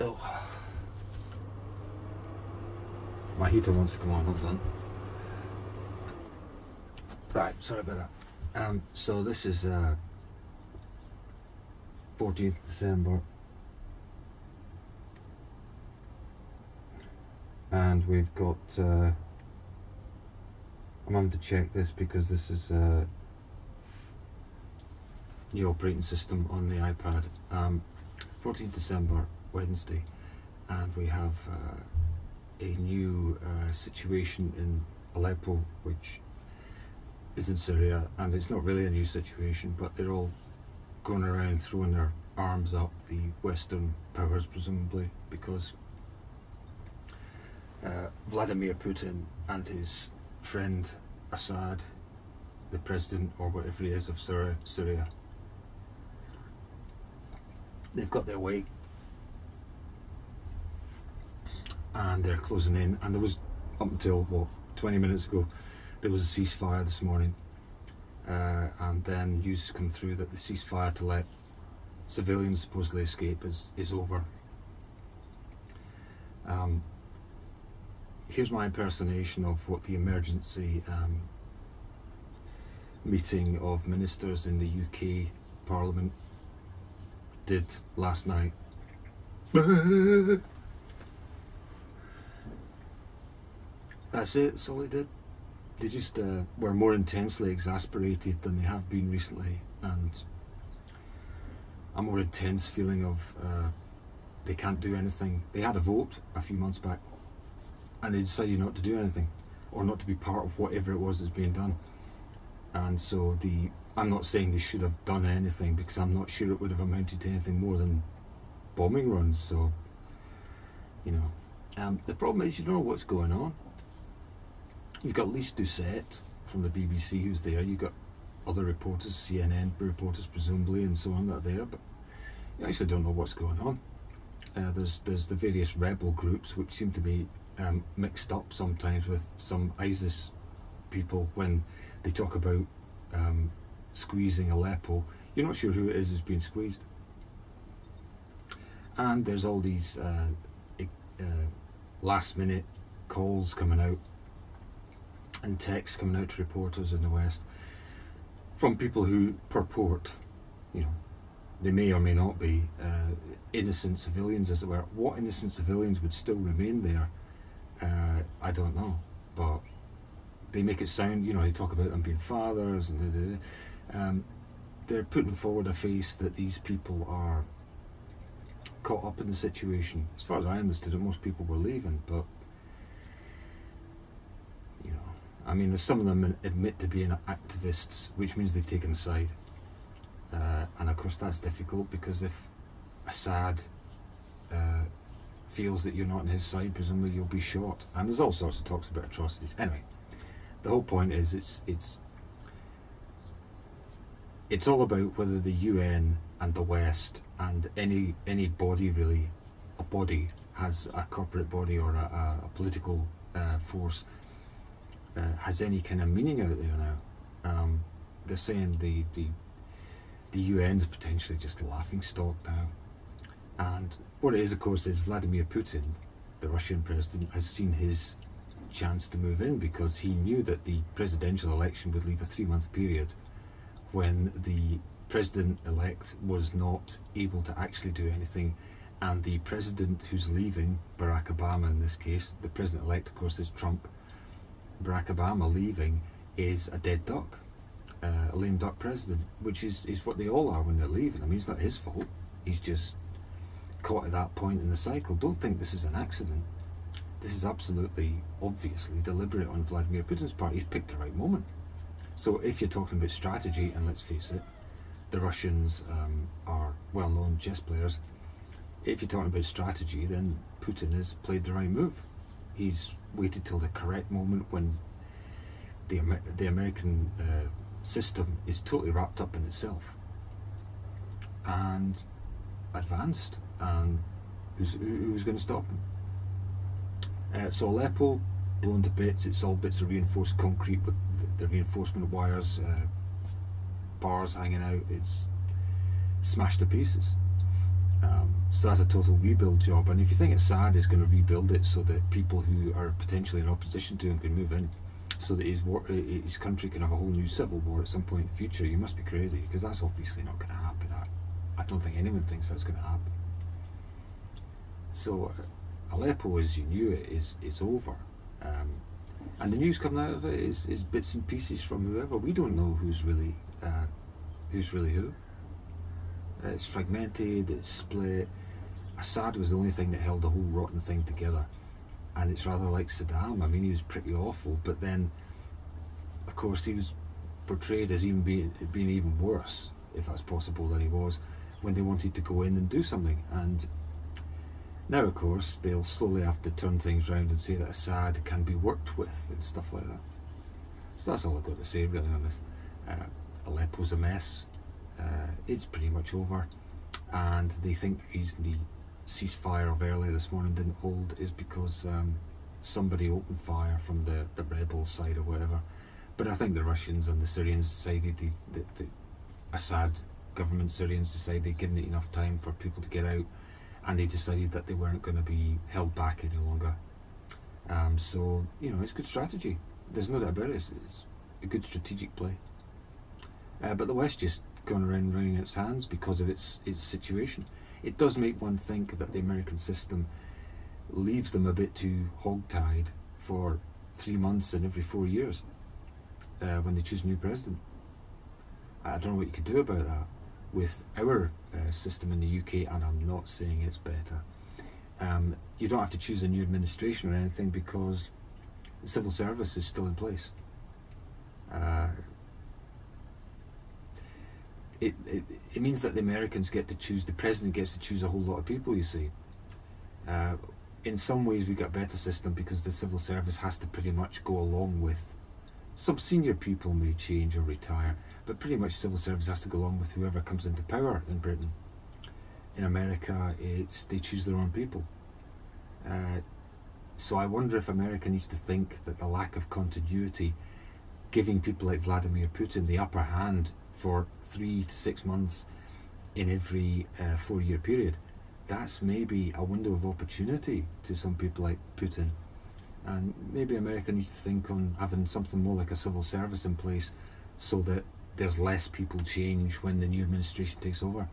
Oh, my heater wants to come on. Hold on. Right, sorry about that. So this is 14th December, and we've got. I'm having to check this because this is new operating system on the iPad. 14th December, Wednesday, and we have a new situation in Aleppo, which is in Syria, and it's not really a new situation, but they're all going around throwing their arms up, the Western powers presumably, because Vladimir Putin and his friend Assad, the president or whatever he is of Syria, they've got their way and they're closing in. And there was, up until 20 minutes ago, there was a ceasefire this morning, and then news come through that the ceasefire to let civilians supposedly escape is over. Here's my impersonation of what the emergency meeting of ministers in the UK Parliament did last night. That's it, that's all they did. They just were more intensely exasperated than they have been recently, and a more intense feeling of they can't do anything. They had a vote a few months back and they decided not to do anything, or not to be part of whatever it was that's being done. And so I'm not saying they should have done anything, because I'm not sure it would have amounted to anything more than bombing runs. So, you know, the problem is you don't know what's going on. You've got Lise Doucette from the BBC who's there, you've got other reporters, CNN reporters presumably, and so on that are there, but you actually don't know what's going on. There's the various rebel groups which seem to be mixed up sometimes with some ISIS people when they talk about squeezing Aleppo. You're not sure who it is who's being squeezed. And there's all these last minute calls coming out and texts coming out to reporters in the West from people who purport, you know, they may or may not be innocent civilians, as it were. What innocent civilians would still remain there, I don't know, but they make it sound, you know, they talk about them being fathers, and they're putting forward a face that these people are caught up in the situation. As far as I understood it, most people were leaving, but you know, I mean, some of them admit to being activists, which means they've taken a side, and of course that's difficult, because if Assad feels that you're not on his side, presumably you'll be shot, and there's all sorts of talks about atrocities. Anyway, the whole point is it's all about whether the UN and the West and any body, really, a body, has a corporate body or a political force, has any kind of meaning out there now. They're saying the UN's potentially just a laughing stock now. And what it is, of course, is Vladimir Putin, the Russian president, has seen his chance to move in, because he knew that the presidential election would leave a 3-month period when the president-elect was not able to actually do anything, and the president who's leaving, Barack Obama in this case, the president-elect of course is Trump, Barack Obama leaving is a dead duck, a lame duck president, which is what they all are when they're leaving. I mean, it's not his fault, he's just caught at that point in the cycle. Don't think this is an accident. This is absolutely, obviously, deliberate on Vladimir Putin's part. He's picked the right moment. So if you're talking about strategy, and let's face it, the Russians are well-known chess players. If you're talking about strategy, then Putin has played the right move. He's waited till the correct moment when the American system is totally wrapped up in itself, and advanced, and who's going to stop him? So Aleppo, blown to bits. It's all bits of reinforced concrete with the reinforcement wires, bars hanging out. It's smashed to pieces. So that's a total rebuild job. And if you think Assad is going to rebuild it so that people who are potentially in opposition to him can move in, so that his country can have a whole new civil war at some point in the future, you must be crazy, because that's obviously not going to happen. I don't think anyone thinks that's going to happen. So Aleppo, as you knew it, is over. And the news coming out of it is bits and pieces from whoever. We don't know who's really who. It's fragmented, it's split. Assad was the only thing that held the whole rotten thing together. And it's rather like Saddam. I mean, he was pretty awful, but then, of course, he was portrayed as even being even worse, if that's possible, than he was when they wanted to go in and do something. And now, of course, they'll slowly have to turn things around and say that Assad can be worked with and stuff like that. So that's all I've got to say, really, on this. Aleppo's a mess. It's pretty much over. And they think the reason the ceasefire of earlier this morning didn't hold is because somebody opened fire from the rebel side or whatever. But I think the Russians and the Syrians decided, the Assad government Syrians decided they'd given it enough time for people to get out, and they decided that they weren't going to be held back any longer. So, it's good strategy. There's no doubt about it. It's a good strategic play. But the West just gone around wringing its hands because of its situation. It does make one think that the American system leaves them a bit too hogtied for 3 months in every 4 years when they choose a new president. I don't know what you could do about that with our system in the UK, and I'm not saying it's better. You don't have to choose a new administration or anything because the civil service is still in place. It means that the Americans get to choose, the president gets to choose a whole lot of people, you see. In some ways we've got a better system because the civil service has to pretty much go along with, some senior people may change or retire, but pretty much civil service has to go along with whoever comes into power in Britain. In America, they choose their own people. So I wonder if America needs to think that the lack of continuity, giving people like Vladimir Putin the upper hand for 3 to 6 months in every 4-year period, that's maybe a window of opportunity to some people like Putin. And maybe America needs to think on having something more like a civil service in place so that there's less people change when the new administration takes over.